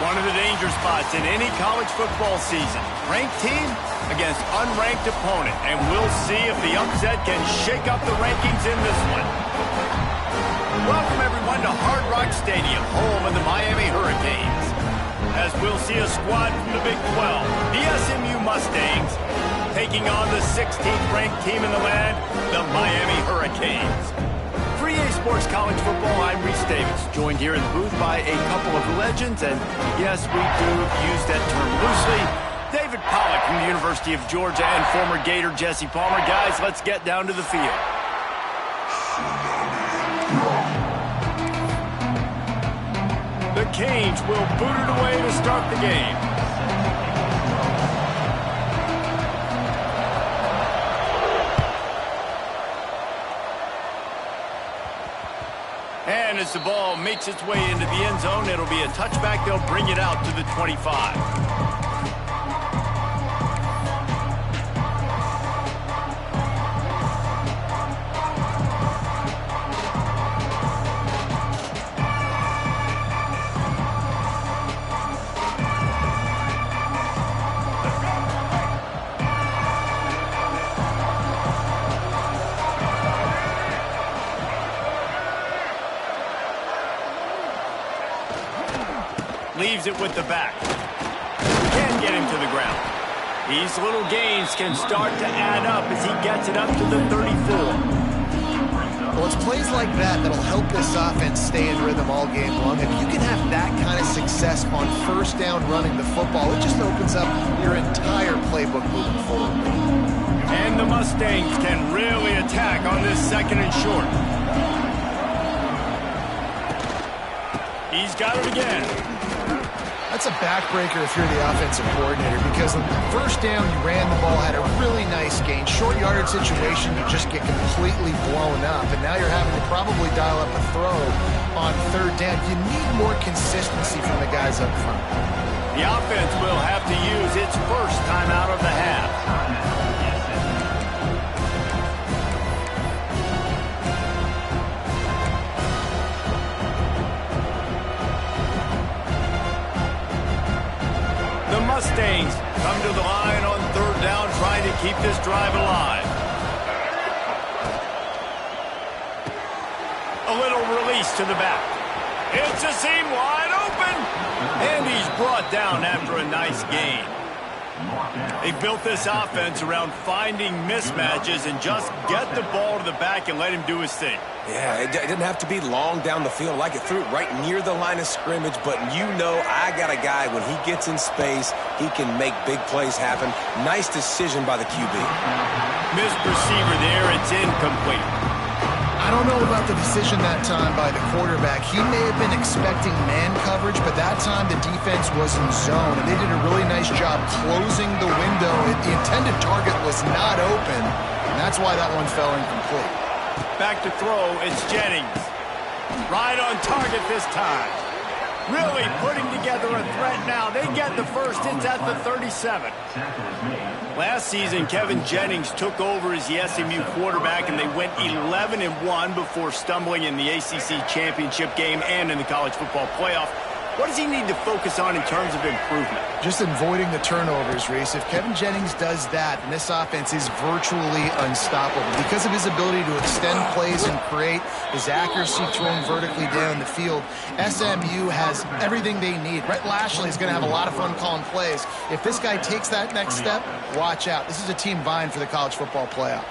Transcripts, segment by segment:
One of the danger spots in any college football season. Ranked team against unranked opponent. And we'll see if the upset can shake up the rankings in this one. Welcome, everyone, to Hard Rock Stadium, home of the Miami Hurricanes. As we'll see a squad from the Big 12, the SMU Mustangs, taking on the 16th ranked team in the land, the Miami Hurricanes. For EA Sports College Football, I'm Reese Davis, joined here in the booth by a couple of legends, and yes, we do use that term loosely. David Pollack from the University of Georgia and former Gator Jesse Palmer. Guys, let's get down to the field. The Canes will boot it away to start the game. And as the ball makes its way into the end zone, it'll be a touchback. They'll bring it out to the 25. Leaves it with the back. Can't get him to the ground. These little gains can start to add up as he gets it up to the 34. Well, it's plays like that that'll help this offense stay in rhythm all game long. If you can have that kind of success on first down running the football, it just opens up your entire playbook moving forward. And the Mustangs can really attack on this second and short. He's got it again. That's a backbreaker if you're the offensive coordinator, because on first down, you ran the ball, had a really nice gain. Short yardage situation, you just get completely blown up, and now you're having to probably dial up a throw on third down. You need more consistency from the guys up front. The offense will have to use its first time out of the half. Mustangs come to the line on third down, trying to keep this drive alive. A little release to the back. It's a seam wide open. And he's brought down after a nice gain. They built this offense around finding mismatches and just get the ball to the back and let him do his thing. Yeah, it didn't have to be long down the field. Like it threw it right near the line of scrimmage, but you know I got a guy, when he gets in space, he can make big plays happen. Nice decision by the QB. Missed receiver there. It's incomplete. I don't know about the decision that time by the quarterback. He may have been expecting man coverage, but that time the defense was in zone, and they did a really nice job closing the window. The intended target was not open, and that's why that one fell incomplete. Back to throw, it's Jennings. Right on target this time. Really putting together a threat now. They get the first. It's at the 37. Last season, Kevin Jennings took over as the SMU quarterback, and they went 11-1 before stumbling in the ACC championship game and in the college football playoff. What does he need to focus on in terms of improvement? Just avoiding the turnovers, Reese. If Kevin Jennings does that, then this offense is virtually unstoppable. Because of his ability to extend plays and create, his accuracy throwing vertically down the field, SMU has everything they need. Brett Lashley is going to have a lot of fun calling plays. If this guy takes that next step, watch out. This is a team vying for the college football playoff.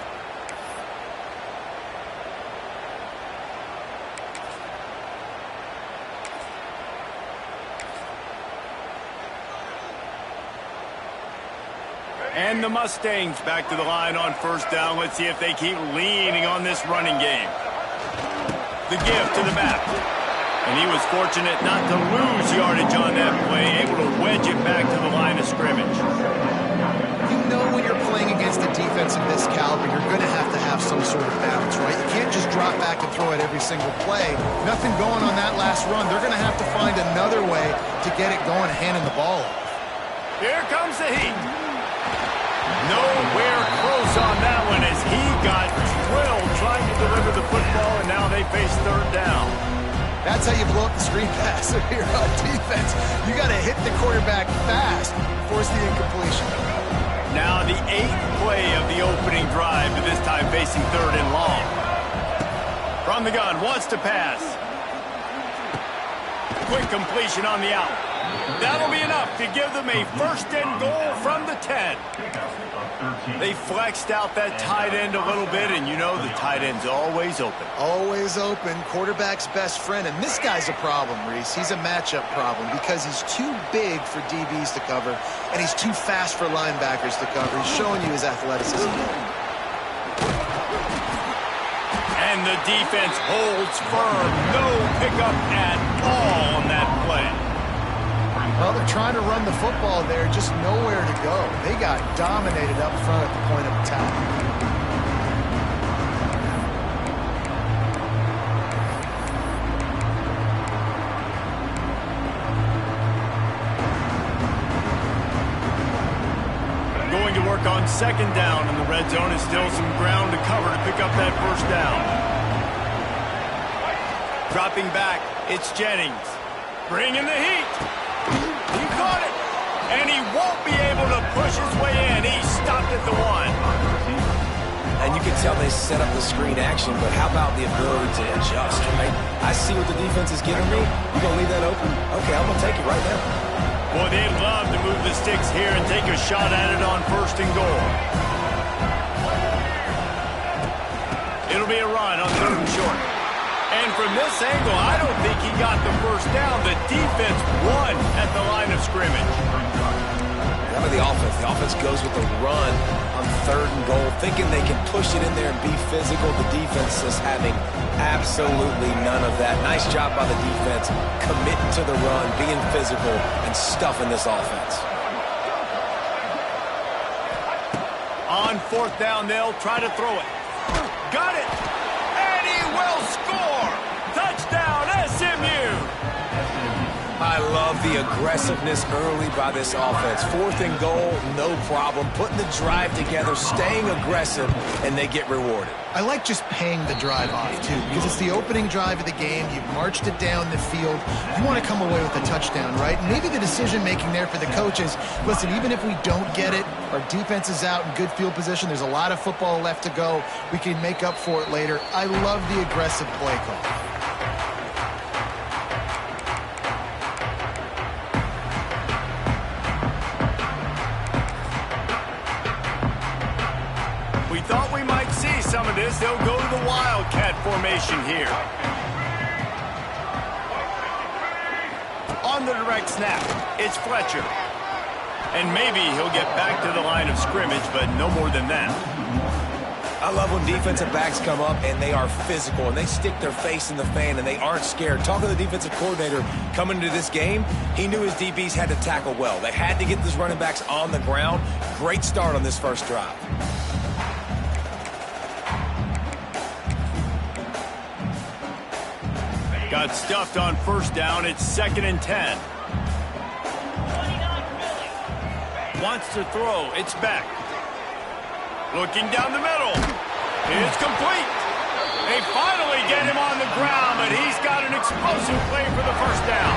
And the Mustangs back to the line on first down. Let's see if they keep leaning on this running game. The give to the back. And he was fortunate not to lose yardage on that play, able to wedge it back to the line of scrimmage. You know when you're playing against a defense of this caliber, you're going to have some sort of balance, right? You can't just drop back and throw it every single play. Nothing going on that last run. They're going to have to find another way to get it going, handing the ball off. Here comes the heat. Nowhere close on that one as he got drilled trying to deliver the football, and now they face third down. That's how you blow up the screen pass here on defense. You got to hit the quarterback fast, force the incompletion. Now the 8th play of the opening drive, but this time facing 3rd and long. From the gun, wants to pass. Quick completion on the out. That'll be enough to give them a 1st and goal from the 10. They flexed out that tight end a little bit, and you know the tight end's always open. Always open, quarterback's best friend. And this guy's a problem, Reese. He's a matchup problem because he's too big for DBs to cover, and he's too fast for linebackers to cover. He's showing you his athleticism. And the defense holds firm. No pickup at all on that play. Well, they're trying to run the football there, just nowhere to go. They got dominated up front at the point of attack. Going to work on 2nd down in the red zone is still some ground to cover to pick up that 1st down. Dropping back, it's Jennings. Bringing the heat. He caught it, and he won't be able to push his way in. He stopped at the 1. And you can tell they set up the screen action, but how about the ability to adjust, right? I see what the defense is giving me. You going to leave that open? Okay, I'm going to take it right now. Boy, they'd love to move the sticks here and take a shot at it on 1st and goal. It'll be a run on 3rd and short. And from this angle, I don't think he got the 1st down. The defense won at the line of scrimmage. Remember the offense. The offense goes with the run on 3rd and goal, thinking they can push it in there and be physical. The defense is having absolutely none of that. Nice job by the defense, committing to the run, being physical, and stuffing this offense. On 4th down, they'll try to throw it. Got it! And he will score! Touchdown, SMU! I love the aggressiveness early by this offense. 4th and goal, no problem. Putting the drive together, staying aggressive, and they get rewarded. I like just paying the drive off, too, because it's the opening drive of the game. You've marched it down the field. You want to come away with a touchdown, right? And maybe the decision-making there for the coaches, listen, even if we don't get it, our defense is out in good field position. There's a lot of football left to go. We can make up for it later. I love the aggressive play call. Thought we might see some of this. They'll go to the Wildcat formation here. On the direct snap, it's Fletcher. And maybe he'll get back to the line of scrimmage, but no more than that. I love when defensive backs come up and they are physical and they stick their face in the fan and they aren't scared. Talking to the defensive coordinator coming into this game, he knew his DBs had to tackle well. They had to get those running backs on the ground. Great start on this 1st drive. Got stuffed on 1st down. It's 2nd and 10. Wants to throw. It's back. Looking down the middle. It's complete. They finally get him on the ground, but he's got an explosive play for the 1st down.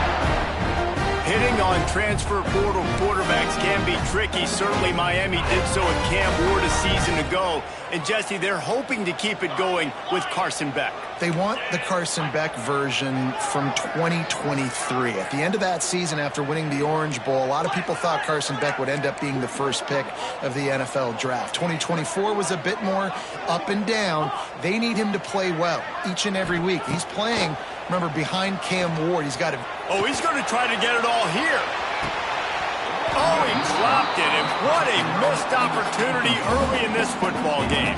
Hitting on transfer portal quarterbacks can be tricky. Certainly Miami did so with Cam Ward a season ago. And Jesse, they're hoping to keep it going with Carson Beck. They want the Carson Beck version from 2023. At the end of that season, after winning the Orange Bowl, a lot of people thought Carson Beck would end up being the 1st pick of the NFL draft. 2024 was a bit more up and down. They need him to play well each and every week. He's playing, remember, behind Cam Ward. He's got to... Oh, he's going to try to get it all here. Oh, he dropped it, and what a missed opportunity early in this football game.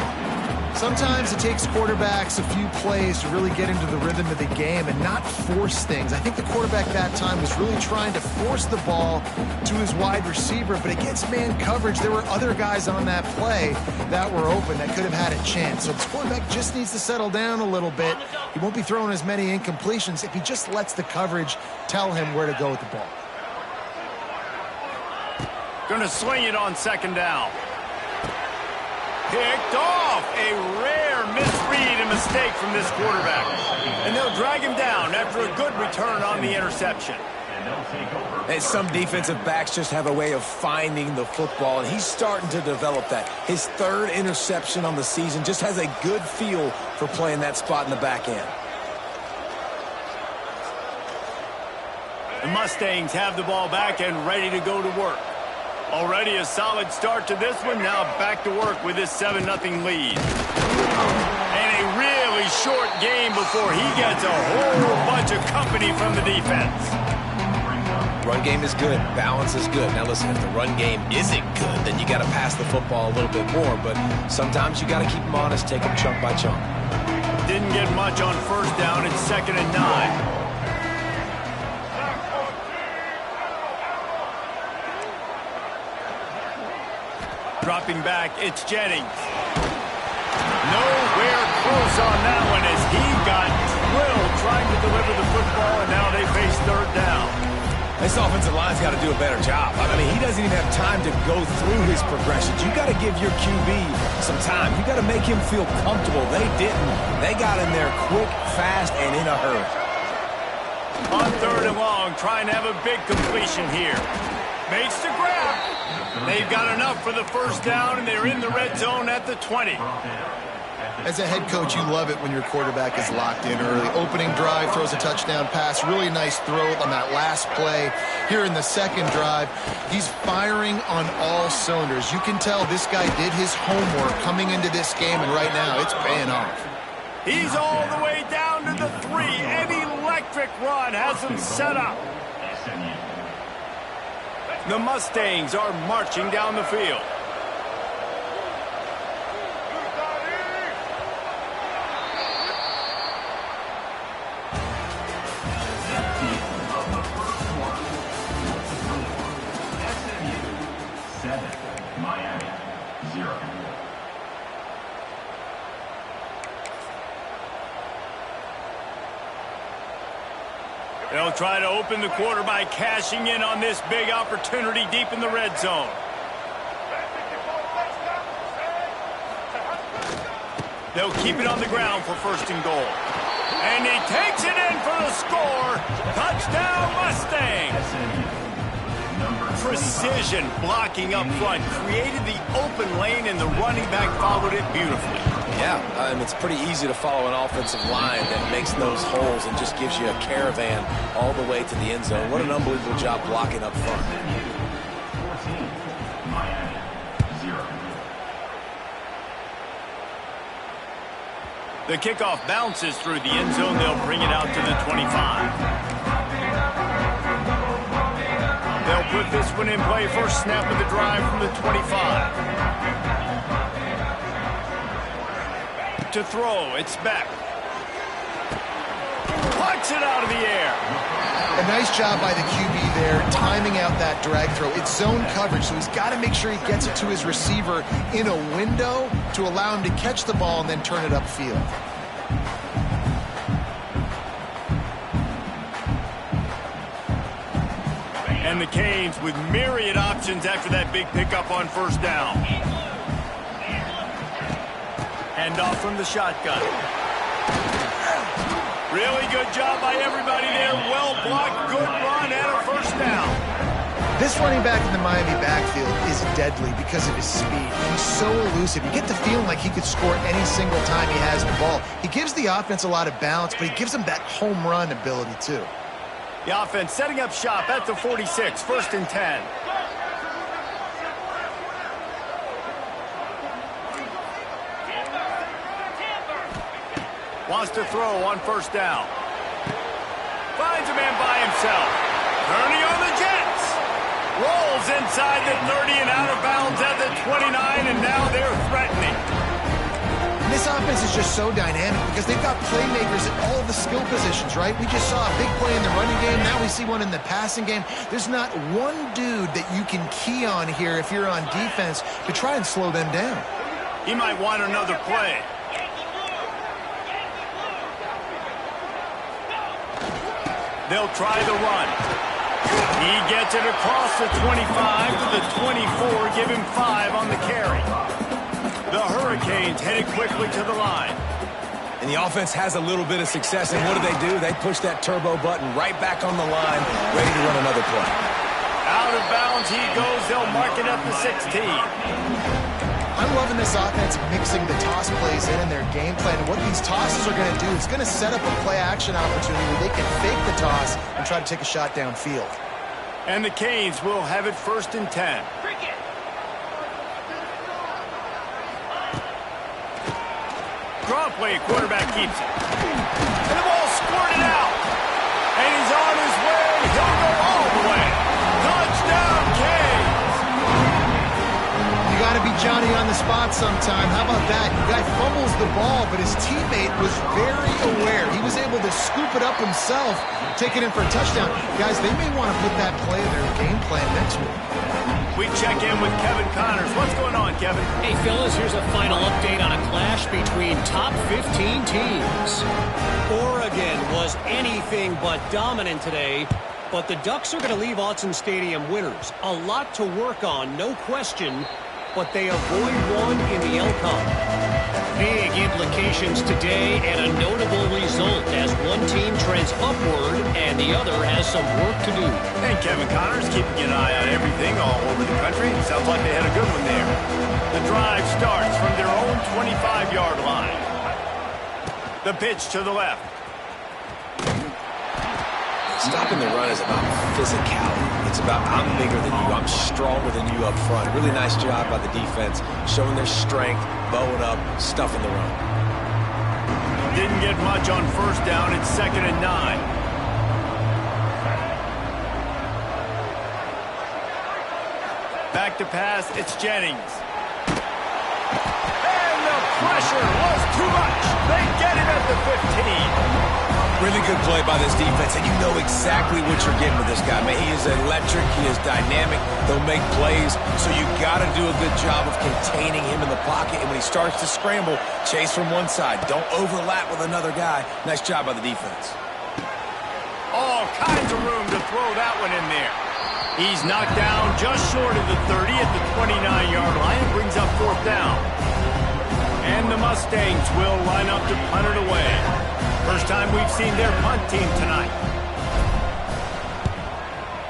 Sometimes it takes quarterbacks a few plays to really get into the rhythm of the game and not force things. I think the quarterback that time was really trying to force the ball to his wide receiver, but against man coverage, there were other guys on that play that were open that could have had a chance. So this quarterback just needs to settle down a little bit. He won't be throwing as many incompletions if he just lets the coverage tell him where to go with the ball. Going to sling it on 2nd down. Picked off. A rare misread read a mistake from this quarterback. And they'll drag him down after a good return on the interception. And some defensive backs just have a way of finding the football, and he's starting to develop that. His third interception on the season, just has a good feel for playing that spot in the back end. The Mustangs have the ball back and ready to go to work. Already a solid start to this one. Now back to work with this 7-0 lead. And a really short game before he gets a whole bunch of company from the defense. Run game is good. Balance is good. Now listen, if the run game isn't good, then you got to pass the football a little bit more. But sometimes you got to keep them honest, take them chunk by chunk. Didn't get much on first down. It's 2nd and 9. Dropping back, it's Jennings. Nowhere close on that one as he got drilled trying to deliver the football, and now they face 3rd down. This offensive line's got to do a better job. I mean, he doesn't even have time to go through his progressions. You got to give your QB some time. You got to make him feel comfortable. They didn't. They got in there quick, fast, and in a hurry. On 3rd and long, trying to have a big completion here. Makes the grab. They've got enough for the first down, and they're in the red zone at the 20. As a head coach, you love it when your quarterback is locked in early. Opening drive, throws a touchdown pass. Really nice throw on that last play. Here in the 2nd drive, he's firing on all cylinders. You can tell this guy did his homework coming into this game, and right now it's paying off. He's all the way down to the 3. An electric run has him set up. The Mustangs are marching down the field. SMU 7, Miami 0. They'll try to open the quarter by cashing in on this big opportunity deep in the red zone. They'll keep it on the ground for 1st and goal. And he takes it in for the score. Touchdown, Mustangs. Precision blocking up front created the open lane, and the running back followed it beautifully. Yeah, it's pretty easy to follow an offensive line that makes those holes and just gives you a caravan all the way to the end zone. What an unbelievable job blocking up front. 14, Miami 0. The kickoff bounces through the end zone. They'll bring it out to the 25. They'll put this one in play. First snap of the drive from the 25. To throw, it's Beck. Plucks it out of the air. A nice job by the QB there, timing out that drag throw. It's zone coverage, so he's got to make sure he gets it to his receiver in a window to allow him to catch the ball and then turn it upfield. And the Canes with myriad options after that big pickup on first down. Handoff from the shotgun. Really good job by everybody there. Well blocked, good run, and a first down. This running back in the Miami backfield is deadly because of his speed. He's so elusive. You get the feeling like he could score any single time he has the ball. He gives the offense a lot of balance, but he gives them that home run ability too. The offense setting up shop at the 46, 1st and 10. Wants to throw on first down. Finds a man by himself. Turning on the Jets. Rolls inside the 30 and out of bounds at the 29, and now they're threatening. And this offense is just so dynamic because they've got playmakers at all the skill positions, right? We just saw a big play in the running game. Now we see one in the passing game. There's not one dude that you can key on here if you're on defense to try and slow them down. He might want another play. They'll try the run. He gets it across the 25 to the 24, give him 5 on the carry. The Hurricanes headed quickly to the line. And the offense has a little bit of success, and what do? They push that turbo button right back on the line, ready to run another play. Out of bounds he goes. They'll mark it at the 16. I'm loving this offense mixing the toss plays in their game plan. And what these tosses are going to do is going to set up a play-action opportunity where they can fake the toss and try to take a shot downfield. And the Canes will have it 1st and 10. Draw play, quarterback keeps it. And the ball squirted out. And he's on his way. He'll go all the way. Touchdown, Canes. You got to be Johnny on the spot sometime. How about that? The guy fumbles the ball, but his teammate was very aware. He was able to scoop it up himself, take it in for a touchdown. Guys, they may want to put that play in their game plan next week. We check in with Kevin Connors. What's going on, Kevin? Hey, fellas, here's a final update on a clash between top 15 teams. Oregon was anything but dominant today, but the Ducks are going to leave Autzen Stadium winners. A lot to work on, no question, but they avoid one in the LCON. Big implications today and a notable result as one team trends upward and the other has some work to do. And Kevin Connors keeping an eye on everything all over the country. Sounds like they had a good one there. The drive starts from their own 25-yard line. The pitch to the left. Stopping the run is about physicality. It's about I'm bigger than you, I'm stronger than you up front. Really nice job by the defense, showing their strength, bowing up, stuffing the run. Didn't get much on 1st down. It's 2nd and 9. Back to pass, it's Jennings. And the pressure was too much. They get him at the 15. Really good play by this defense, and you know exactly what you're getting with this guy. Man, he is electric, he is dynamic, they'll make plays, so you got to do a good job of containing him in the pocket, and when he starts to scramble, chase from one side. Don't overlap with another guy. Nice job by the defense. All kinds of room to throw that one in there. He's knocked down just short of the 30 at the 29-yard line. It brings up 4th down. And the Mustangs will line up to punt it away. First time we've seen their punt team tonight.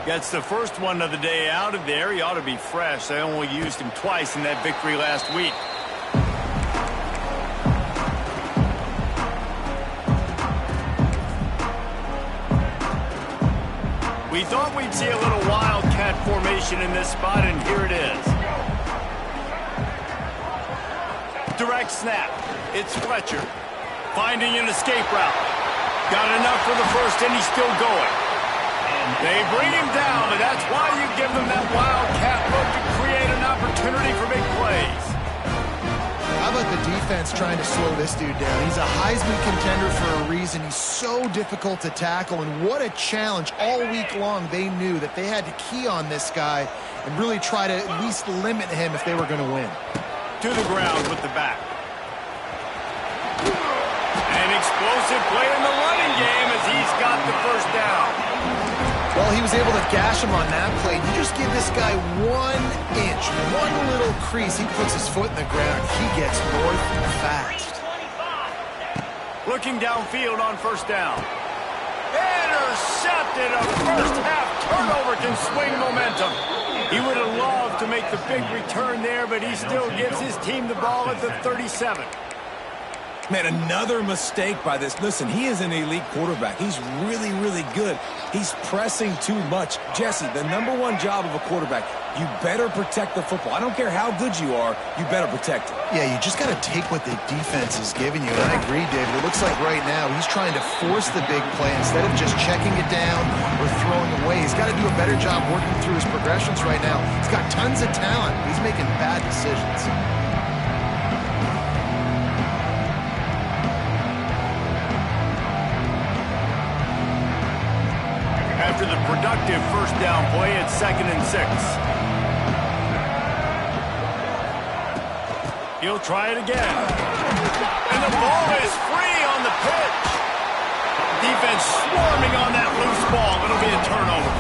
Gets the first one of the day out of there. He ought to be fresh. They only used him twice in that victory last week. We thought we'd see a little wildcat formation in this spot, and here it is. Direct snap. It's Fletcher. Finding an escape route. Got enough for the first, and he's still going. They bring him down, but that's why you give them that wildcat look to create an opportunity for big plays. How about the defense trying to slow this dude down? He's a Heisman contender for a reason. He's so difficult to tackle, and what a challenge. All week long, they knew that they had to key on this guy and really try to at least limit him if they were going to win. To the ground with the back. An explosive play in the running game as he's got the 1st down. Well, he was able to gash him on that play. You just give this guy 1 inch, one little crease. He puts his foot in the ground. He gets north fast. Looking downfield on 1st down. Intercepted. A first-half turnover can swing momentum. He would have loved to make the big return there, but he still gives his team the ball at the 37. Man, another mistake by this. Listen, he is an elite quarterback. He's really, really good. He's pressing too much. Jesse, the #1 job of a quarterback, you better protect the football. I don't care how good you are, you better protect it. Yeah, you just got to take what the defense is giving you. And I agree, David. It looks like right now he's trying to force the big play instead of just checking it down or throwing away. He's got to do a better job working through his progressions right now. He's got tons of talent. He's making bad decisions. After the productive 1st down play, it's 2nd and 6. He'll try it again. And the ball is free on the pitch. Defense swarming on that loose ball. It'll be a turnover.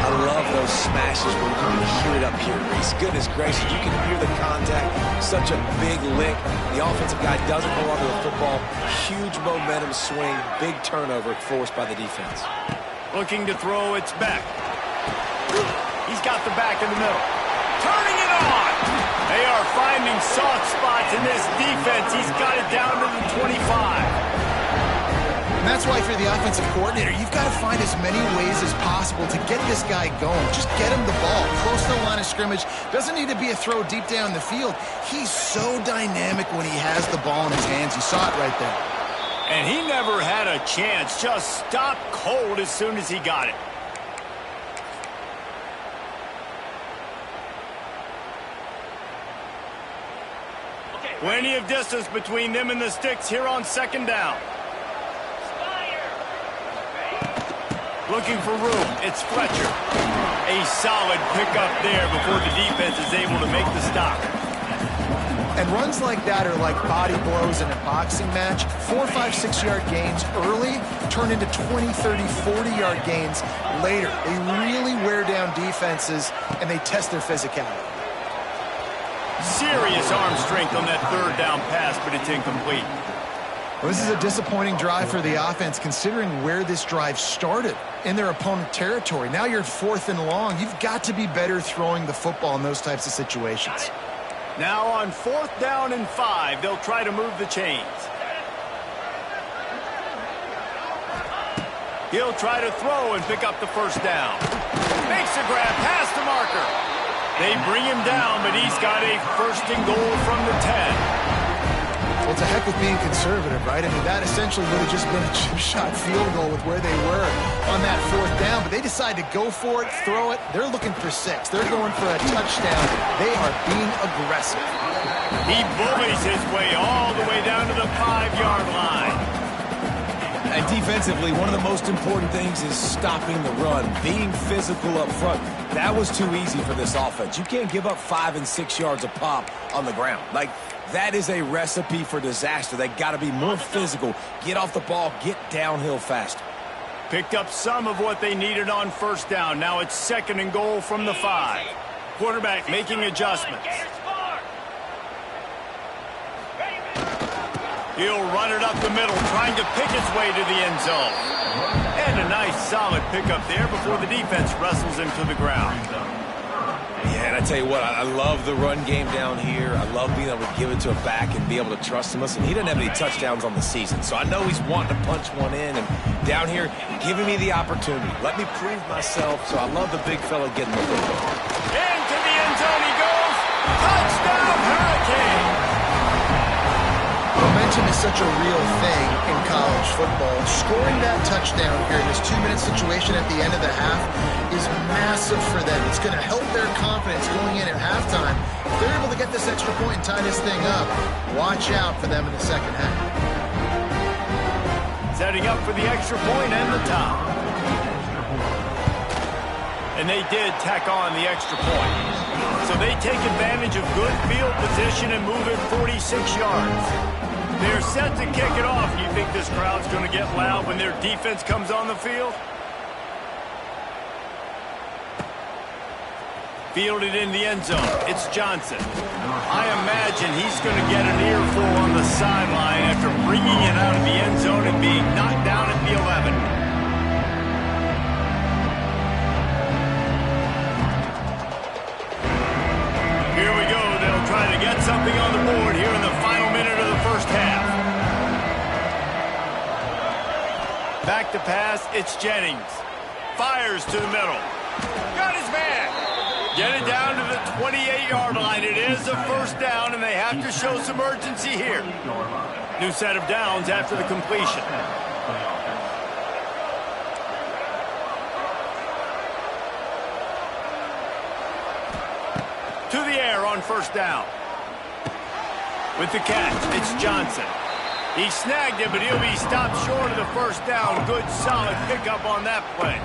I love those smashes where you can hear it up here, Reese. Goodness gracious, you can hear the contact. Such a big lick. The offensive guy doesn't hold on to the football. Huge momentum swing, big turnover forced by the defense. Looking to throw, it's back. He's got the back in the middle. Turning it on! They are finding soft spots in this defense. He's got it down to the 25. And that's why if you're the offensive coordinator, you've got to find as many ways as possible to get this guy going. Just get him the ball close to the line of scrimmage. Doesn't need to be a throw deep down the field. He's so dynamic when he has the ball in his hands. You saw it right there. And he never had a chance. Just stopped cold as soon as he got it. Plenty of distance between them and the sticks here on second down. Looking for room, it's Fletcher. A solid pickup there before the defense is able to make the stop. And runs like that are like body blows in a boxing match. 4, 5, 6-yard gains early turn into 20, 30, 40-yard gains later. They really wear down defenses, and they test their physicality. Serious arm strength on that third down pass, but it's incomplete. Well, this is a disappointing drive for the offense, considering where this drive started in their opponent territory. Now you're 4th and long. You've got to be better throwing the football in those types of situations. Now on 4th down and 5, they'll try to move the chains. He'll try to throw and pick up the first down. Makes a grab past the marker. They bring him down, but he's got a 1st and goal from the 10. Well, it's a heck of being conservative, right? I mean, that essentially would have just been a chip-shot field goal with where they were on that 4th down. But they decide to go for it, throw it. They're looking for 6. They're going for a touchdown. They are being aggressive. He bullies his way all the way down to the 5-yard line. And defensively, one of the most important things is stopping the run, being physical up front. That was too easy for this offense. You can't give up 5 and 6 yards a pop on the ground. Like, that is a recipe for disaster. They got to be more physical, get off the ball, get downhill faster. Picked up some of what they needed on 1st down. Now it's 2nd and goal from the 5. Quarterback making adjustments. He'll run it up the middle, trying to pick its way to the end zone. And a nice solid pickup there before the defense wrestles him to the ground. Yeah, and I tell you what, I love the run game down here. I love being able to give it to a back and be able to trust him. Listen, he doesn't have any touchdowns on the season, so I know he's wanting to punch one in. And down here, giving me the opportunity. Let me prove myself, so I love the big fella getting the football. Into the end zone he goes. Touchdown, Hurricane! Momentum is such a real thing in college football. Scoring that touchdown here in this 2-minute situation at the end of the half is massive for them. It's going to help their confidence going in at halftime. If they're able to get this extra point and tie this thing up, watch out for them in the second half. Setting up for the extra point and the top. And they did tack on the extra point. So they take advantage of good field position and move it 46 yards. They're set to kick it off. You think this crowd's going to get loud when their defense comes on the field? Fielded in the end zone. It's Johnson. I imagine he's going to get an earful on the sideline after bringing it out of the end zone and being knocked down at the 11. Here we go. They'll try to get something on the board here in the final minute of the first half. Back to pass, it's Jennings. Fires to the middle. Got his man. Get it down to the 28-yard line. It is a 1st down, and they have to show some urgency here. New set of downs after the completion. To the air on 1st down. With the catch, it's Johnson. He snagged it, but he'll be stopped short of the 1st down. Good, solid pickup on that play.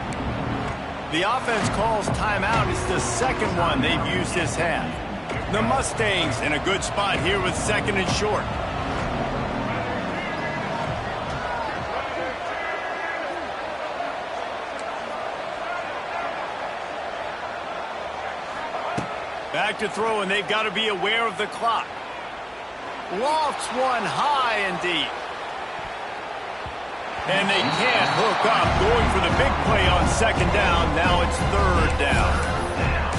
The offense calls timeout. It's the 2nd one they've used this half. The Mustangs in a good spot here with 2nd and short. Back to throw, and they've got to be aware of the clock. Lofts one high and deep. And they can't hook up. Going for the big play on second down. Now it's third down.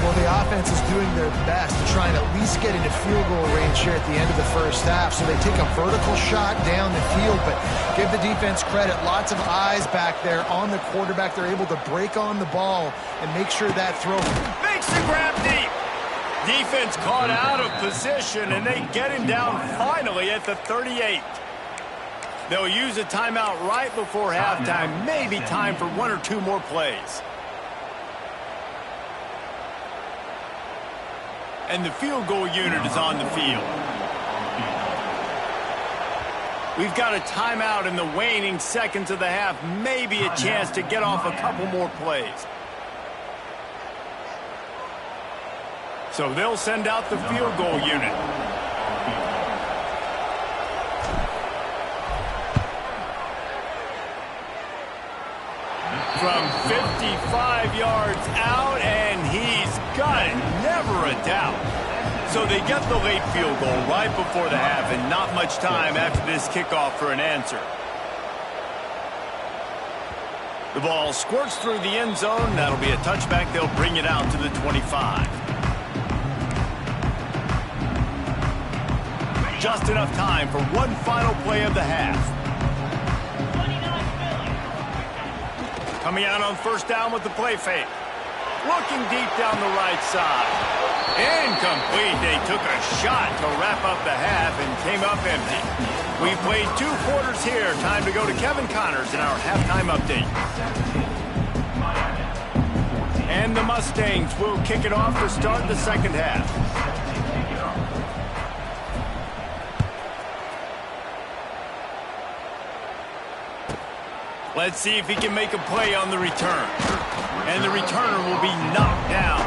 Well, the offense is doing their best to try and at least get into field goal range here at the end of the first half. So they take a vertical shot down the field, but give the defense credit. Lots of eyes back there on the quarterback. They're able to break on the ball and make sure that throw Makes the grab deep. Defense caught out of position, and they get him down finally at the 38. They'll use a timeout right before halftime. Maybe time for one or two more plays. And the field goal unit is on the field. We've got a timeout in the waning seconds of the half. Maybe a chance to get off a couple more plays. So they'll send out the field goal unit. From 55 yards out, and he's got it. Never a doubt. So they get the late field goal right before the half, and not much time after this kickoff for an answer. The ball squirts through the end zone. That'll be a touchback. They'll bring it out to the 25. Just enough time for one final play of the half. Coming out on first down with the play fake. Looking deep down the right side. Incomplete. They took a shot to wrap up the half and came up empty. We played 2 quarters here. Time to go to Kevin Connors in our halftime update. And the Mustangs will kick it off to start the second half. Let's see if he can make a play on the return. And the returner will be knocked down.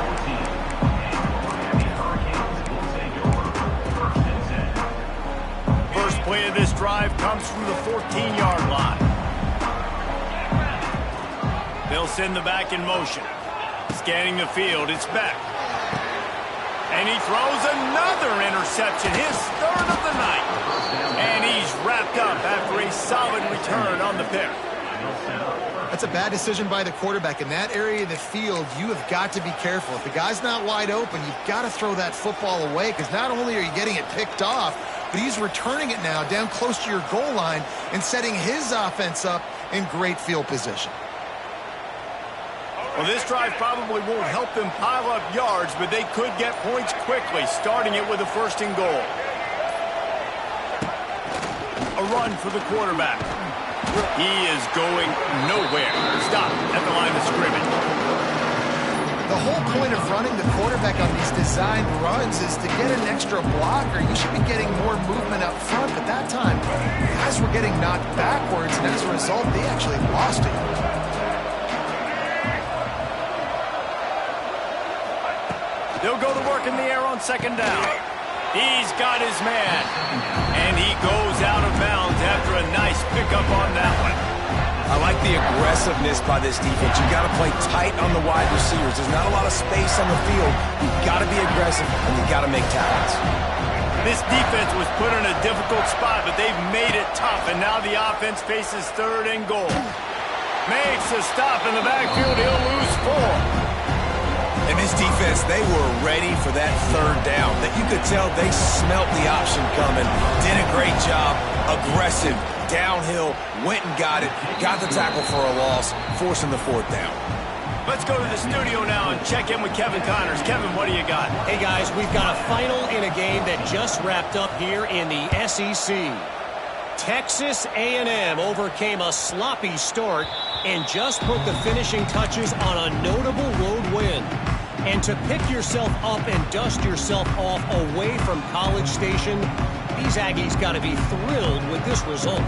First play of this drive comes from the 14-yard line. They'll send the back in motion. Scanning the field, it's back. And he throws another interception, his third of the night. And he's wrapped up after a solid return on the pick. That's a bad decision by the quarterback. In that area of the field, you have got to be careful. If the guy's not wide open, you've got to throw that football away, because not only are you getting it picked off, but he's returning it now down close to your goal line and setting his offense up in great field position. Well, this drive probably won't help them pile up yards, but they could get points quickly, starting it with a first and goal. A run for the quarterback. He is going nowhere. Stop at the line of scrimmage. The whole point of running the quarterback on these designed runs is to get an extra blocker. You should be getting more movement up front, but that time, guys were getting knocked backwards, and as a result, they actually lost it. They'll go to work in the air on second down. He's got his man. And he goes out of bounds after a nice pickup on that one. I like the aggressiveness by this defense. You got to play tight on the wide receivers. There's not a lot of space on the field. You've got to be aggressive, and you've got to make tackles. This defense was put in a difficult spot, but they've made it tough, and now the offense faces third and goal. Makes a stop in the backfield. He'll lose 4. And this defense, they were ready for that third down. That you could tell they smelt the option coming. Did a great job. Aggressive. Downhill. Went and got it. Got the tackle for a loss. Forcing the fourth down. Let's go to the studio now and check in with Kevin Connors. Kevin, what do you got? Hey, guys, we've got a final in a game that just wrapped up here in the SEC. Texas A&M overcame a sloppy start and just put the finishing touches on a notable road win. And to pick yourself up and dust yourself off away from College Station, these Aggies got to be thrilled with this result.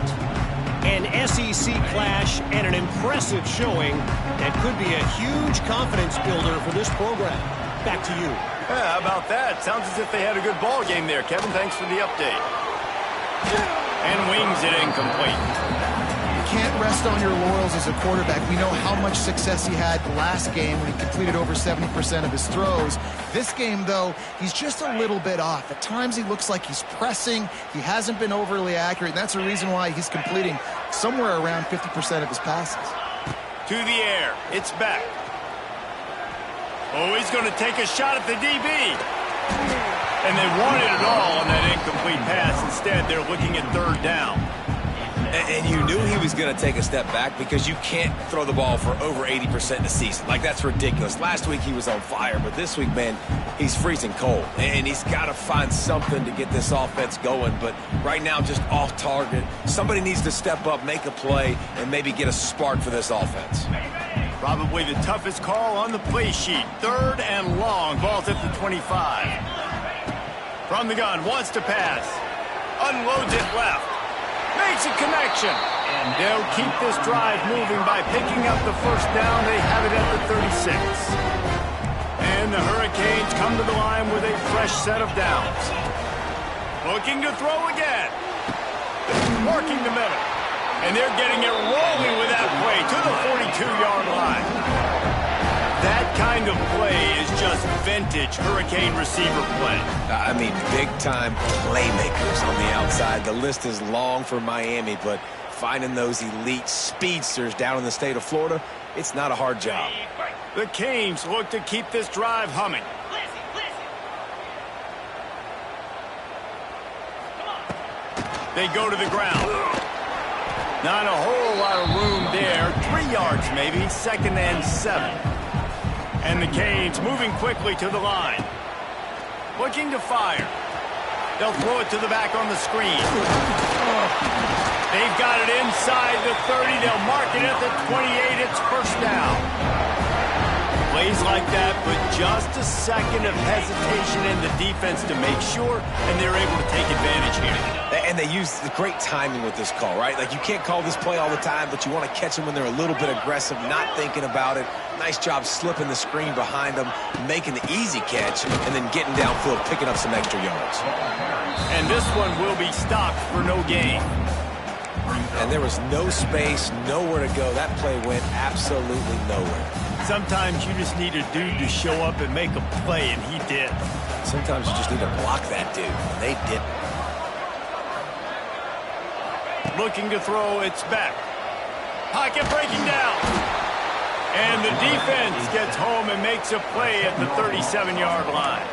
An SEC clash and an impressive showing that could be a huge confidence builder for this program. Back to you. Yeah, how about that? Sounds as if they had a good ball game there. Kevin, thanks for the update. And wings it incomplete. can't rest on your laurels as a quarterback. We know how much success he had last game when he completed over 70% of his throws. This game, though, he's just a little bit off. At times he looks like he's pressing. He hasn't been overly accurate, and that's a reason why he's completing somewhere around 50% of his passes. To the air. It's back. Oh, he's going to take a shot at the DB. And they wanted it all on that incomplete pass. Instead, they're looking at third down. And you knew he was going to take a step back because you can't throw the ball for over 80% in a season. Like, that's ridiculous. Last week he was on fire, but this week, man, he's freezing cold. And he's got to find something to get this offense going. But right now, just off target. Somebody needs to step up, make a play, and maybe get a spark for this offense. Probably the toughest call on the play sheet. Third and long. Ball's at the 25. From the gun, wants to pass. Unloads it left. Makes a connection. And they'll keep this drive moving by picking up the first down. They have it at the 36. And the Hurricanes come to the line with a fresh set of downs. Looking to throw again. Marking the middle. And they're getting it rolling with that play to the 42-yard line. That kind of play is just vintage Hurricane receiver play. I mean, big-time playmakers on the outside. The list is long for Miami, but finding those elite speedsters down in the state of Florida, it's not a hard job. The Canes look to keep this drive humming. They go to the ground. Not a whole lot of room there. 3 yards maybe, 2nd and 7. And the Canes moving quickly to the line. Looking to fire. They'll throw it to the back on the screen. They've got it inside the 30. They'll mark it at the 28. It's first down. Plays like that, but just a second of hesitation in the defense to make sure, and they're able to take advantage here. And they use the great timing with this call, right? Like, you can't call this play all the time, but you want to catch them when they're a little bit aggressive, not thinking about it. Nice job slipping the screen behind them, making the easy catch, and then getting downfield, picking up some extra yards. And this one will be stopped for no gain. And there was no space, nowhere to go. That play went absolutely nowhere. Sometimes you just need a dude to show up and make a play, and he did. Sometimes you just need to block that dude, and they didn't. Looking to throw, it's back. Pocket breaking down. And the defense gets home and makes a play at the 37-yard line.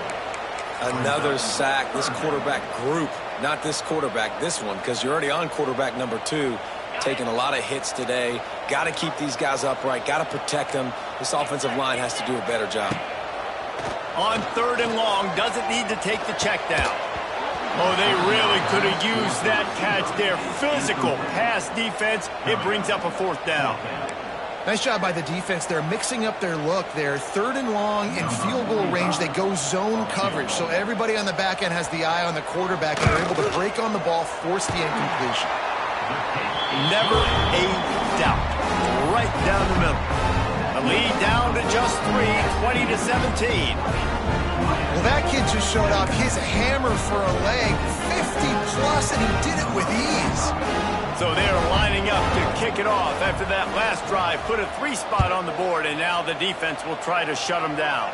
Another sack. This quarterback group, not this quarterback, this one, because you're already on quarterback number 2. Taking a lot of hits today. Got to keep these guys upright. Got to protect them. This offensive line has to do a better job. On 3rd and long, doesn't need to take the check down. Oh, they really could have used that catch there. Physical pass defense. It brings up a 4th down. Nice job by the defense. They're mixing up their look. They're 3rd and long in field goal range. They go zone coverage. So everybody on the back end has the eye on the quarterback, and they're able to break on the ball, force the incompletion. Never a doubt. Right down the middle. The lead down to just 3, 20-17. Well, that kid just showed off his hammer for a leg, 50-plus, and he did it with ease. So they're lining up to kick it off after that last drive. Put a 3 spot on the board, and now the defense will try to shut them down.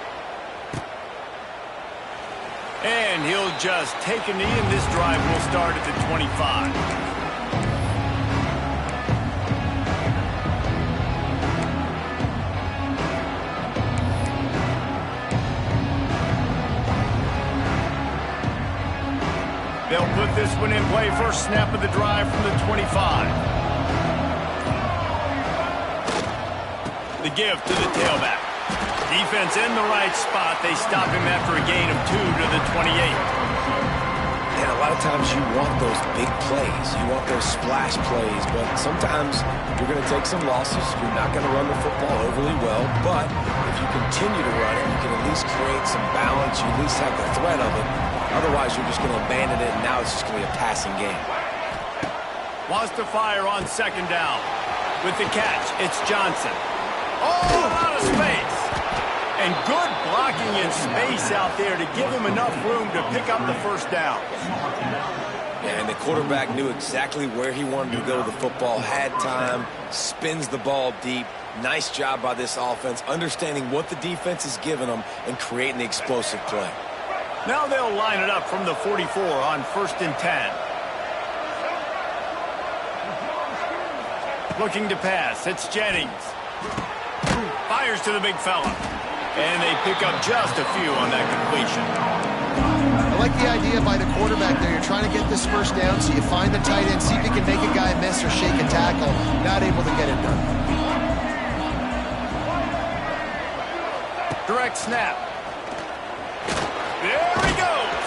And he'll just take a knee, and this drive will start at the 25. They'll put this one in play. First snap of the drive from the 25. The give to the tailback. Defense in the right spot. They stop him after a gain of 2 to the 28. And a lot of times you want those big plays. You want those splash plays. But sometimes you're going to take some losses. You're not going to run the football overly well. But if you continue to run it, you can at least create some balance. You at least have the threat of it. Otherwise, you're just going to abandon it, and now it's just going to be a passing game. Wants to fire on 2nd down. With the catch, it's Johnson. Oh, out of space. And good blocking in space out there to give him enough room to pick up the first down. And the quarterback knew exactly where he wanted to go with the football, had time, spins the ball deep. Nice job by this offense, understanding what the defense is giving them and creating the explosive play. Now they'll line it up from the 44 on 1st and 10. Looking to pass, it's Jennings. Fires to the big fella. And they pick up just a few on that completion. I like the idea by the quarterback there. You're trying to get this first down, so you find the tight end, see if you can make a guy miss or shake a tackle. Not able to get it done. Direct snap. There he goes.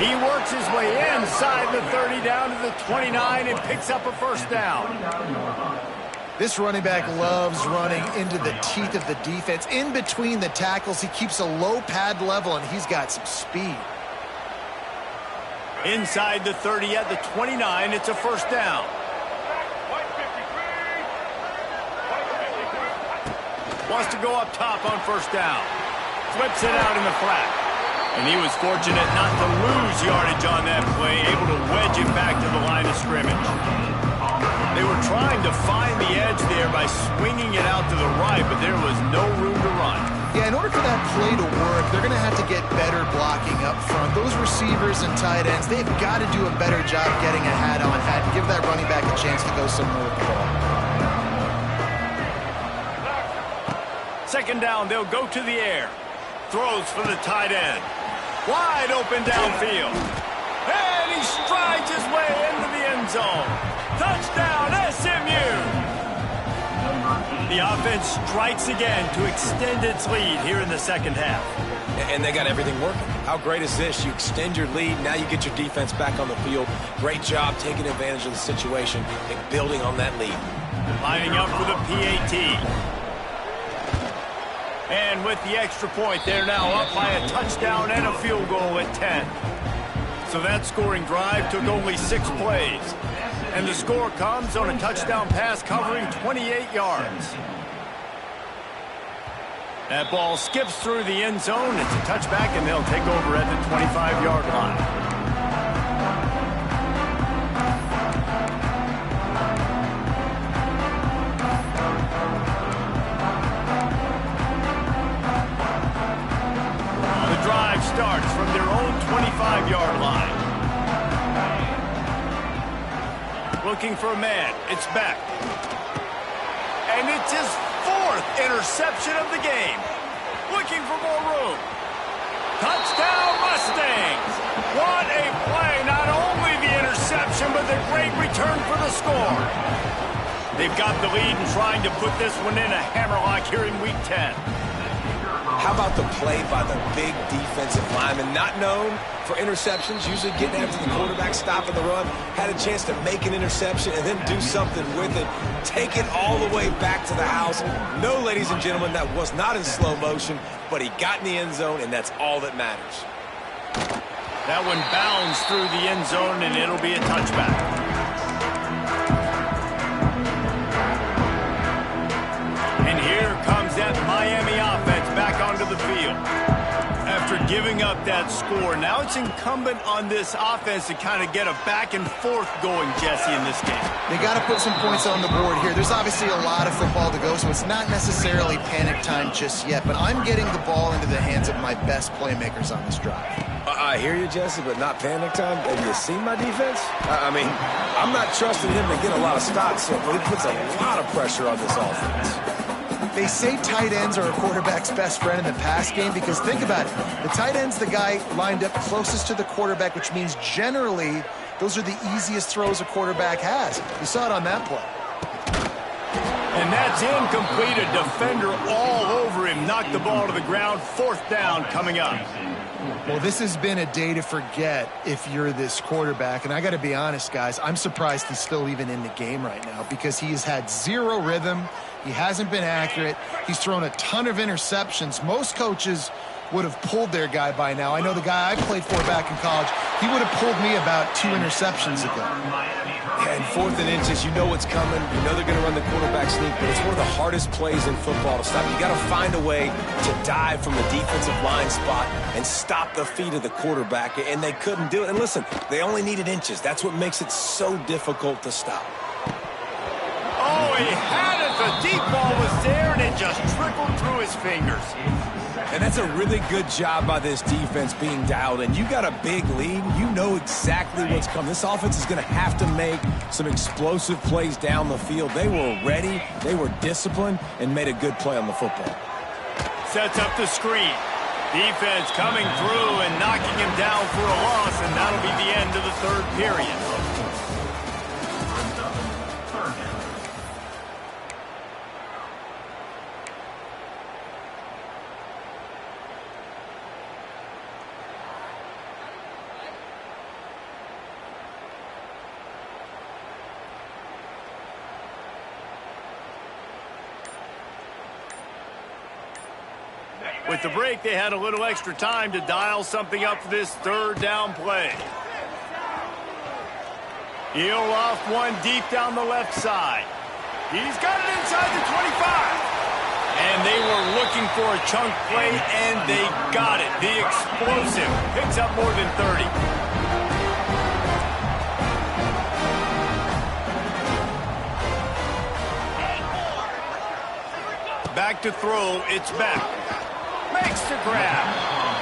He works his way inside the 30 down to the 29 and picks up a first down. This running back loves running into the teeth of the defense. In between the tackles, he keeps a low pad level, and he's got some speed. Inside the 30 at the 29, it's a first down. Wants to go up top on first down. Flips it out in the flat. And he was fortunate not to lose yardage on that play, able to wedge it back to the line of scrimmage. They were trying to find the edge there by swinging it out to the right, but there was no room to run. Yeah, in order for that play to work, they're going to have to get better blocking up front. Those receivers and tight ends, they've got to do a better job getting a hat-on hat and give that running back a chance to go somewhere with the ball. Second down, they'll go to the air. Throws for the tight end. Wide open downfield. And he strides his way into the end zone. Touchdown, SMU! The offense strikes again to extend its lead here in the second half. And they got everything working. How great is this? You extend your lead, now you get your defense back on the field. Great job taking advantage of the situation and building on that lead. Lining up for the PAT. And with the extra point, they're now up by a touchdown and a field goal at 10. So that scoring drive took only 6 plays. And the score comes on a touchdown pass covering 28 yards. That ball skips through the end zone. It's a touchback, and they'll take over at the 25-yard line. The drive starts from their own 25-yard line. Looking for a man. It's Beck. And it's his 4th interception of the game. Looking for more room. Touchdown, Mustangs. What a play. Not only the interception, but the great return for the score. They've got the lead and trying to put this one in a hammerlock here in Week 10. How about the play by the big defensive lineman? Not known for interceptions, usually getting after the quarterback, stopping the run. Had a chance to make an interception and then do something with it. Take it all the way back to the house. No, ladies and gentlemen, that was not in slow motion, but he got in the end zone, and that's all that matters. That one bounds through the end zone, and it'll be a touchback. And here comes that Miami offense back onto the field. After giving up that score, now it's incumbent on this offense to kind of get a back and forth going, Jesse, in this game. They got to put some points on the board here. There's obviously a lot of football to go, so it's not necessarily panic time just yet, but I'm getting the ball into the hands of my best playmakers on this drive. I hear you, Jesse, but not panic time. Have you seen my defense? I mean, I'm not trusting him to get a lot of stops, so he puts a lot of pressure on this offense. They say tight ends are a quarterback's best friend in the pass game because think about it. The tight end's the guy lined up closest to the quarterback, which means generally those are the easiest throws a quarterback has. You saw it on that play. And that's incomplete. A defender all over him. Knocked the ball to the ground. 4th down coming up. Well, this has been a day to forget if you're this quarterback. And I got to be honest, guys, I'm surprised he's still even in the game right now because he has had 0 rhythm. He hasn't been accurate. He's thrown a ton of interceptions. Most coaches would have pulled their guy by now. I know the guy I played for back in college, he would have pulled me about 2 interceptions ago. And 4th and inches, you know what's coming. You know they're going to run the quarterback sneak, but it's one of the hardest plays in football to stop. You got to find a way to dive from the defensive line spot and stop the feet of the quarterback, and they couldn't do it. And listen, they only needed inches. That's what makes it so difficult to stop. Oh, he had it. The deep ball was there, and it just trickled through his fingers. And that's a really good job by this defense being dialed in. You got a big lead. You know exactly what's coming. This offense is going to have to make some explosive plays down the field. They were ready, they were disciplined, and made a good play on the football. Sets up the screen. Defense coming through and knocking him down for a loss, and that'll be the end of the 3rd period. With the break, they had a little extra time to dial something up for this 3rd down play. He'll off one deep down the left side. He's got it inside the 25. And they were looking for a chunk play, and they got it. The explosive picks up more than 30. Back to throw, it's back. Makes the grab.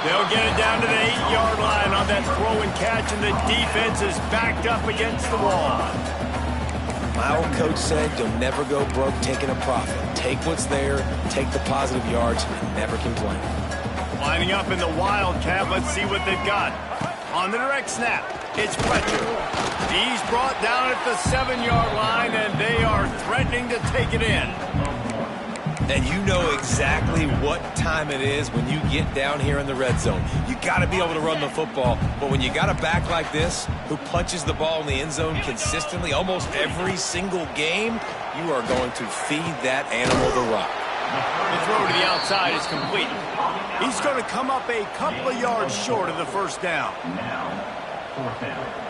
They'll get it down to the 8-yard line on that throw and catch, and the defense is backed up against the wall. My old coach said, you'll never go broke taking a profit. Take what's there, take the positive yards, and never complain. Lining up in the Wildcat, let's see what they've got. On the direct snap, it's Fletcher. He's brought down at the 7-yard line, and they are threatening to take it in. And you know exactly what time it is when you get down here in the red zone. You got to be able to run the football, but when you got a back like this who punches the ball in the end zone consistently almost every single game, you are going to feed that animal the rock. The throw to the outside is complete. He's going to come up a couple of yards short of the 1st down. Now, 4th down.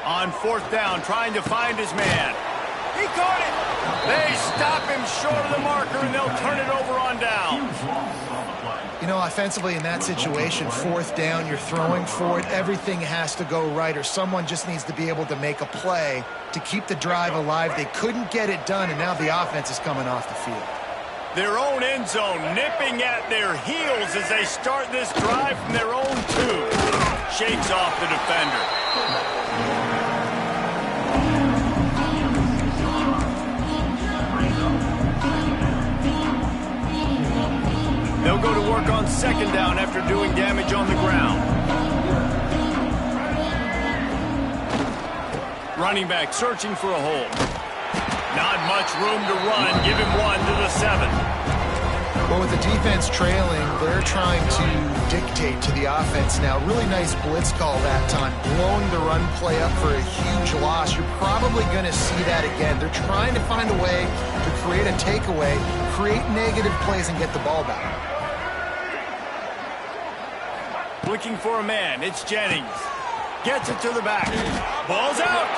On 4th down, trying to find his man. He caught it. They stop him short of the marker, and they'll turn it over on down. You know, offensively in that situation, 4th down, you're throwing for it. Everything has to go right, or someone just needs to be able to make a play to keep the drive alive. They couldn't get it done, and now the offense is coming off the field. Their own end zone nipping at their heels as they start this drive from their own 2. Shakes off the defender. They'll go to work on 2nd down after doing damage on the ground. Running back searching for a hole. Not much room to run. Give him 1 to the 7. Well, with the defense trailing, they're trying to dictate to the offense now. Really nice blitz call that time. Blowing the run play up for a huge loss. You're probably going to see that again. They're trying to find a way to create a takeaway, create negative plays, and get the ball back. Looking for a man. It's Jennings. Gets it to the back. Ball's out.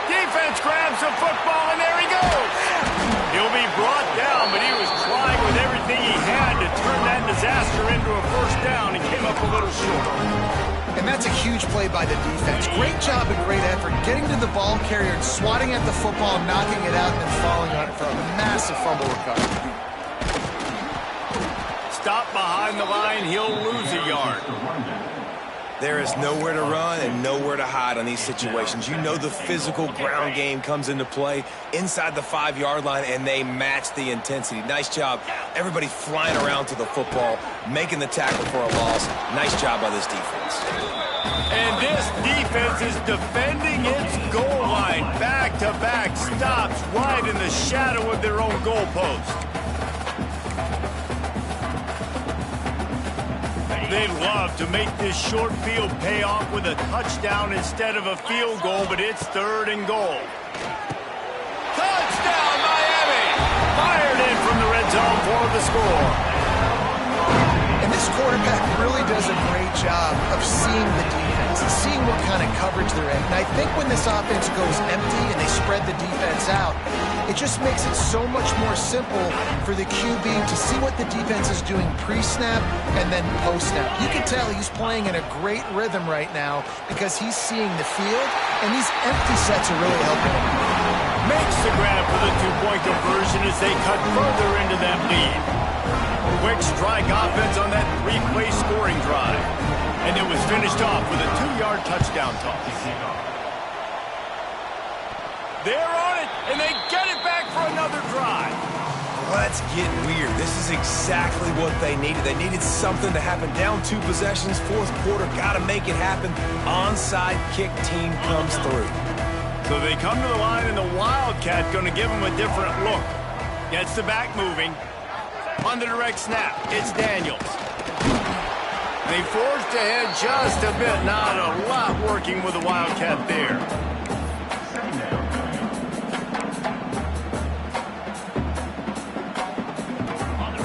Defense grabs the football, and there he goes. He'll be brought down, but he was trying with everything he had to turn that disaster into a 1st down and came up a little short. And that's a huge play by the defense. Great job and great effort getting to the ball carrier and swatting at the football, knocking it out, and then falling on it for a massive fumble recovery. Stop behind the line, he'll lose a yard. There is nowhere to run and nowhere to hide on these situations. You know the physical ground game comes into play inside the 5-yard line, and they match the intensity. Nice job. Everybody flying around to the football, making the tackle for a loss. Nice job by this defense. And this defense is defending its goal line. Back-to-back stops right in the shadow of their own goalpost. They'd love to make this short field pay off with a touchdown instead of a field goal, but it's 3rd and goal. Touchdown, Miami! Fired in from the red zone for the score. And this quarterback really does a great job of seeing the defense and seeing what kind of coverage they're in. And I think when this offense goes empty and they spread the defense out, it just makes it so much more simple for the QB to see what the defense is doing pre-snap and then post-snap. You can tell he's playing in a great rhythm right now because he's seeing the field, and these empty sets are really helping him. Makes the grab for the two-point conversion as they cut further into that lead. Quick strike offense on that three-play scoring drive. And it was finished off with a 2-yard touchdown toss. They're on it, and they get it back for another drive. Let's get weird. This is exactly what they needed. They needed something to happen. Down 2 possessions, fourth quarter, got to make it happen. Onside kick team comes through. So they come to the line, and the Wildcat going to give them a different look. Gets the back moving. On the direct snap, it's Daniels. They forced ahead just a bit. Not a lot working with the Wildcat there.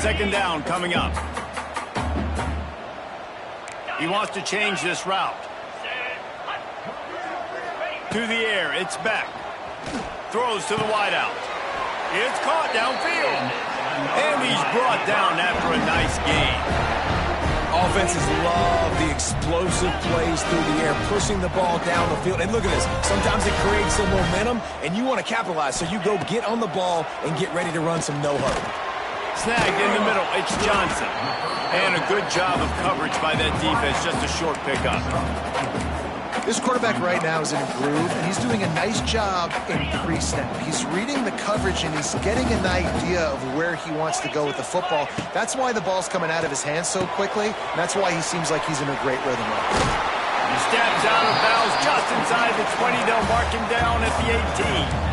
Second down coming up. He wants to change this route. To the air, it's back. Throws to the wideout. It's caught downfield. And he's brought down after a nice gain. Offenses love the explosive plays through the air, pushing the ball down the field. And look at this. Sometimes it creates some momentum, and you want to capitalize. So you go get on the ball and get ready to run some no-huddle. Snagged in the middle, it's Johnson. And a good job of coverage by that defense, just a short pickup. This quarterback right now is in a groove, and he's doing a nice job in pre-snap. He's reading the coverage, and he's getting an idea of where he wants to go with the football. That's why the ball's coming out of his hands so quickly, and that's why he seems like he's in a great rhythm right now. He steps out of bounds just inside the 20. They'll mark him down at the 18.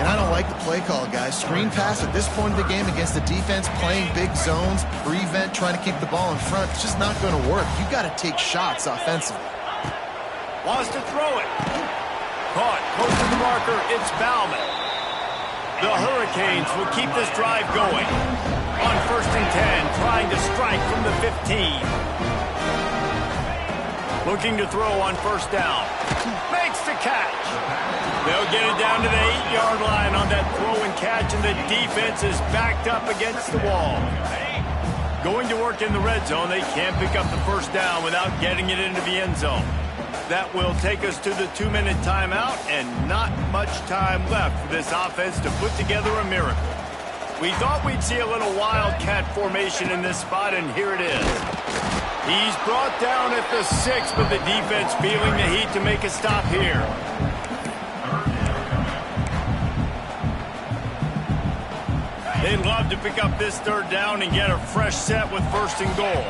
And I don't like the play call, guys. Screen pass at this point of the game against the defense, playing big zones, prevent, trying to keep the ball in front. It's just not going to work. You've got to take shots offensively. Wants to throw it. Caught close to the marker. It's Bauman. The Hurricanes will keep this drive going. On 1st and 10, trying to strike from the 15. Looking to throw on 1st down. Makes the catch. They'll get it down to the 8-yard line on that throw and catch, and the defense is backed up against the wall. Going to work in the red zone, they can't pick up the 1st down without getting it into the end zone. That will take us to the 2-minute timeout, and not much time left for this offense to put together a miracle. We thought we'd see a little Wildcat formation in this spot, and here it is. He's brought down at the 6, but the defense feeling the heat to make a stop here. They'd love to pick up this 3rd down and get a fresh set with 1st and goal.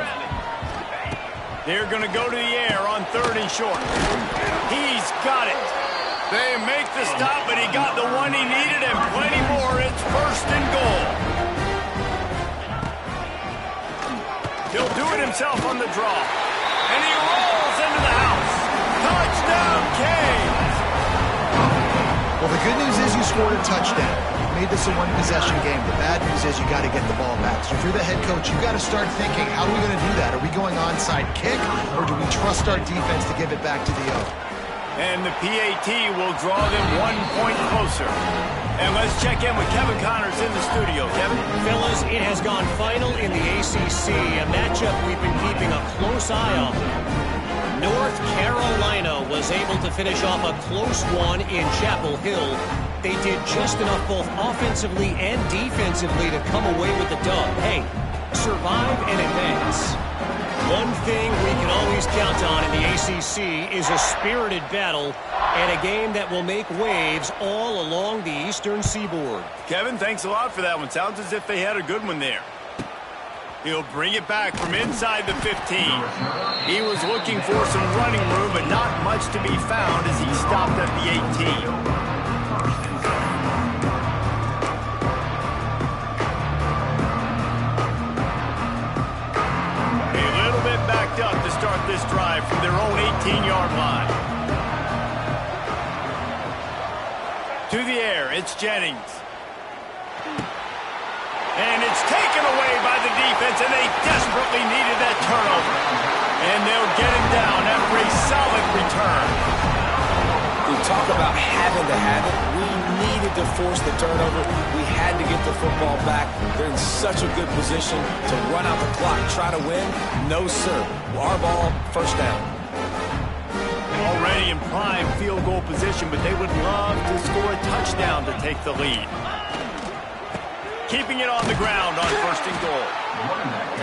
They're going to go to the air on 3rd and short. He's got it. They make the stop, but he got the one he needed and plenty more. It's 1st and goal. He'll do it himself on the draw. And he rolls into the house. Touchdown, Canes. Well, the good news is you scored a touchdown. Made this a one-possession game. The bad news is you got to get the ball back. So if you're the head coach, you got to start thinking, how are we going to do that? Are we going onside kick, or do we trust our defense to give it back to the O? And the PAT will draw them 1 point closer. And let's check in with Kevin Connors in the studio. Kevin? Fellas, it has gone final in the ACC, a matchup we've been keeping a close eye on. North Carolina was able to finish off a close one in Chapel Hill. They did just enough both offensively and defensively to come away with the dub. Hey, survive and advance. One thing we can always count on in the ACC is a spirited battle and a game that will make waves all along the Eastern Seaboard. Kevin, thanks a lot for that one. Sounds as if they had a good one there. He'll bring it back from inside the 15. He was looking for some running room, but not much to be found as he stopped at the 18. Backed up to start this drive from their own 18-yard line. To the air, it's Jennings. And it's taken away by the defense, and they desperately needed that turnover. And they'll get him down after a solid return. We talk about having to have it. We needed to force the turnover. We had to get the football back. They're in such a good position to run out the clock, try to win. No, sir. Our ball, first down. Already in prime field goal position, but they would love to score a touchdown to take the lead. Keeping it on the ground on first and goal.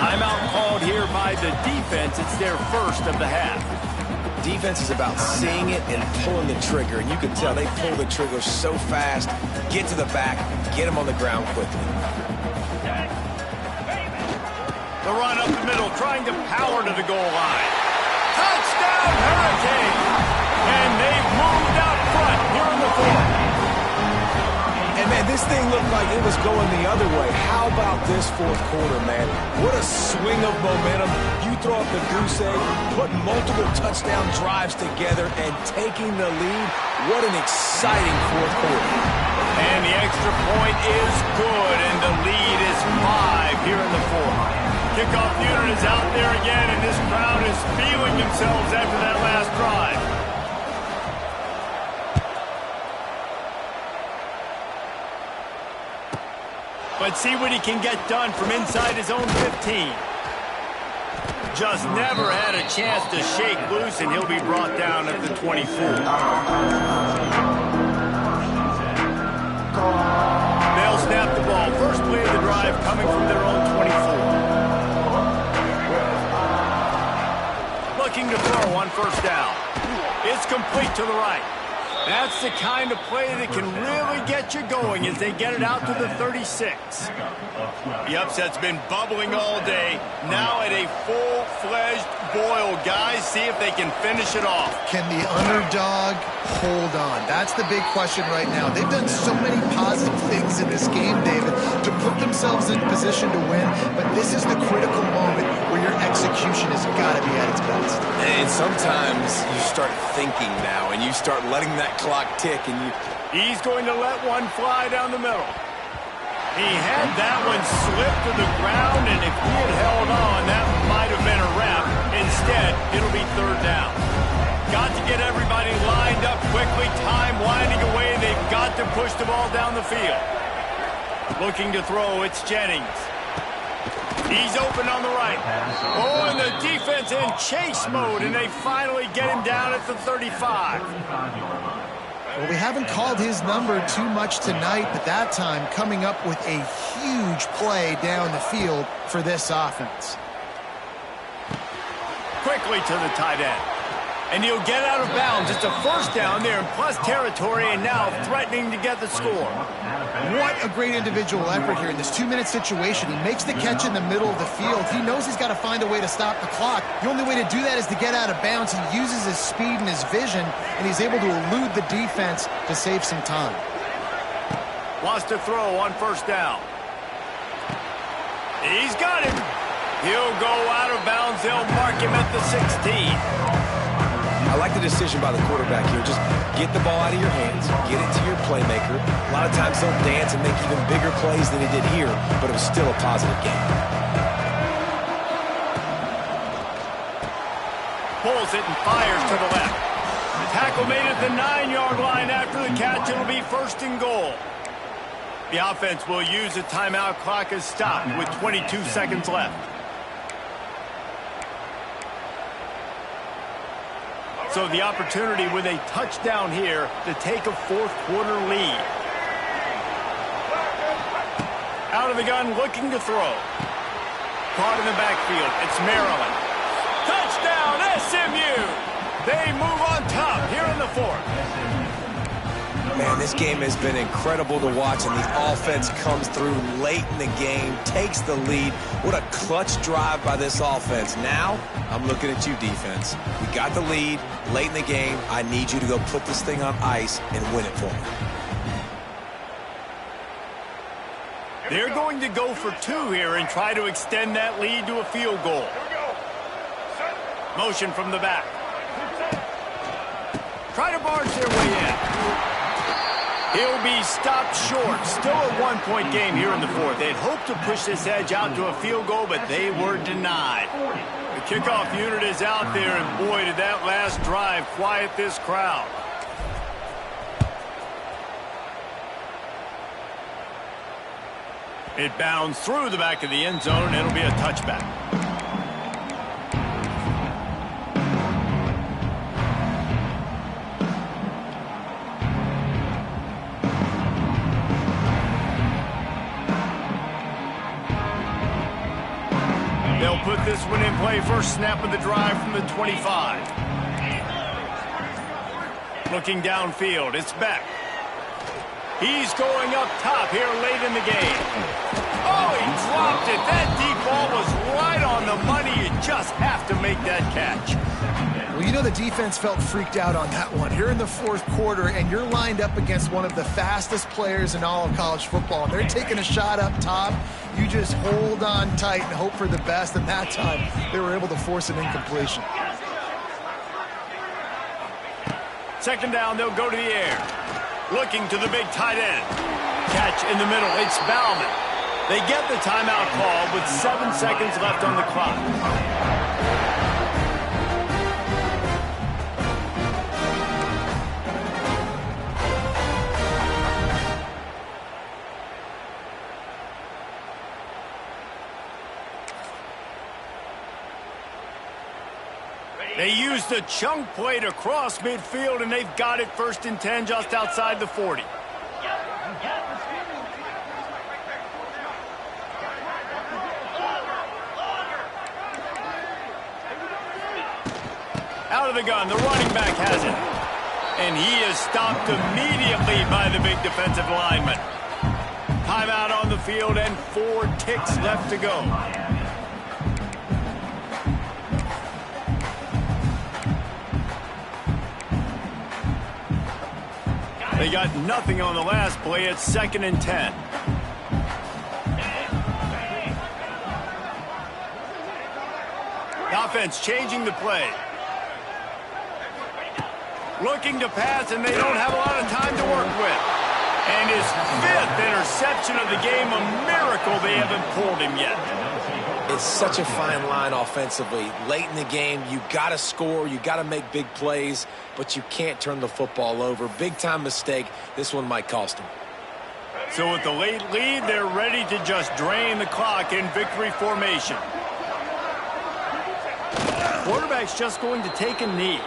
Timeout called here by the defense. It's their first of the half. Defense is about seeing it and pulling the trigger, and you can tell they pull the trigger so fast, get to the back, get them on the ground quickly. The run up the middle, trying to power to the goal line. Touchdown, Hurricane! And they've moved out front here in the fourth. And, man, this thing looked like it was going the other way. How about this fourth quarter, man? What a swing of momentum. You throw up the goose egg, put multiple touchdown drives together, and taking the lead. What an exciting fourth quarter. And the extra point is good, and the lead is 5 here in the fourth. Kickoff unit is out there again, and this crowd is feeling themselves after that last drive. But see what he can get done from inside his own 15. Just never had a chance to shake loose, and he'll be brought down at the 24. They'll snap the ball. First play of the drive coming from their own 24. Looking to throw on first down. It's complete to the right. That's the kind of play that can really get you going as they get it out to the 36. The upset's been bubbling all day. Now at a full-fledged boil. Guys, see if they can finish it off. Can the underdog hold on? That's the big question right now. They've done so many positive things in this game, David, to put themselves in position to win, but this is the critical moment where your execution has got to be at its best. And sometimes you start thinking now, and you start letting that clock tick, and He's going to let one fly down the middle. He had that one slip to the ground, and if he had held on, that might have been a wrap. Instead, it'll be third down. Got to get everybody lined up quickly. Time winding away. They've got to push the ball down the field. Looking to throw, it's Jennings. He's open on the right. Oh, and the defense in chase mode, and they finally get him down at the 35. Well, we haven't called his number too much tonight, but that time coming up with a huge play down the field for this offense. Quickly to the tight end. And he'll get out of bounds. It's a first down there in plus territory, and now threatening to get the score. What a great individual effort here in this 2-minute situation. He makes the catch in the middle of the field. He knows he's got to find a way to stop the clock. The only way to do that is to get out of bounds. He uses his speed and his vision, and he's able to elude the defense to save some time. Wants to throw on first down. He's got him. He'll go out of bounds. They'll mark him at the 16. I like the decision by the quarterback here. Just get the ball out of your hands, get it to your playmaker. A lot of times they'll dance and make even bigger plays than he did here, but it was still a positive game. Pulls it and fires to the left. The tackle made it the 9-yard line after the catch. It'll be first and goal. The offense will use a timeout. Clock is stopped with 22 seconds left. So the opportunity with a touchdown here to take a fourth-quarter lead. Out of the gun, looking to throw. Caught in the backfield. It's Maryland. Touchdown, SMU! They move on top here in the fourth. Man, this game has been incredible to watch, and the offense comes through late in the game, takes the lead. What a clutch drive by this offense. Now, I'm looking at you, defense. We got the lead late in the game. I need you to go put this thing on ice and win it for me. They're going to go for 2 here and try to extend that lead to a field goal. Motion from the back. Try to barge their way in. He'll be stopped short. Still a one-point game here in the fourth. They'd hoped to push this edge out to a field goal, but they were denied. The kickoff unit is out there, and boy, did that last drive quiet this crowd. It bounds through the back of the end zone, and it'll be a touchback. They'll put this one in play. First snap of the drive from the 25. Looking downfield, it's Beck. He's going up top here late in the game. Oh, he dropped it. That deep ball was right on the money. You just have to make that catch. Well, you know the defense felt freaked out on that one. You're in the fourth quarter, and you're lined up against one of the fastest players in all of college football. And they're taking a shot up top. You just hold on tight and hope for the best. And that time, they were able to force an incompletion. Second down, they'll go to the air. Looking to the big tight end. Catch in the middle. It's Bauman. They get the timeout call with 7 seconds left on the clock. They used the chunk play to cross midfield, and they've got it 1st and 10 just outside the 40. Out of the gun, the running back has it. And he is stopped immediately by the big defensive lineman. Timeout on the field and 4 ticks left to go. They got nothing on the last play. It's 2nd and 10. The offense changing the play. Looking to pass, and they don't have a lot of time to work with. And his 5th interception of the game, a miracle they haven't pulled him yet. It's such a fine line offensively. Late in the game, you got to score, you got to make big plays, but you can't turn the football over. Big-time mistake. This one might cost them. So with the late lead, they're ready to just drain the clock in victory formation. Quarterback's just going to take a knee.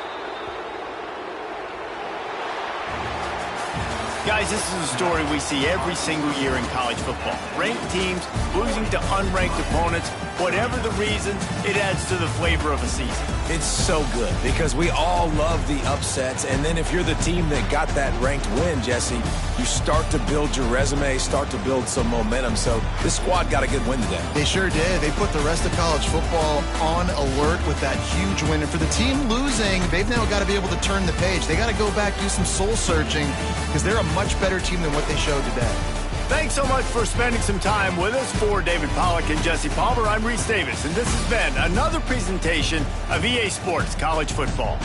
Guys, this is a story we see every single year in college football. Ranked teams losing to unranked opponents. Whatever the reasons, it adds to the flavor of a season. It's so good because we all love the upsets. And then if you're the team that got that ranked win, Jesse, you start to build your resume, start to build some momentum. So this squad got a good win today. They sure did. They put the rest of college football on alert with that huge win. And for the team losing, they've now got to be able to turn the page. They got to go back, do some soul searching, because they're a much better team than what they showed today. Thanks so much for spending some time with us. For David Pollack and Jesse Palmer, I'm Reese Davis, and this has been another presentation of EA Sports College Football.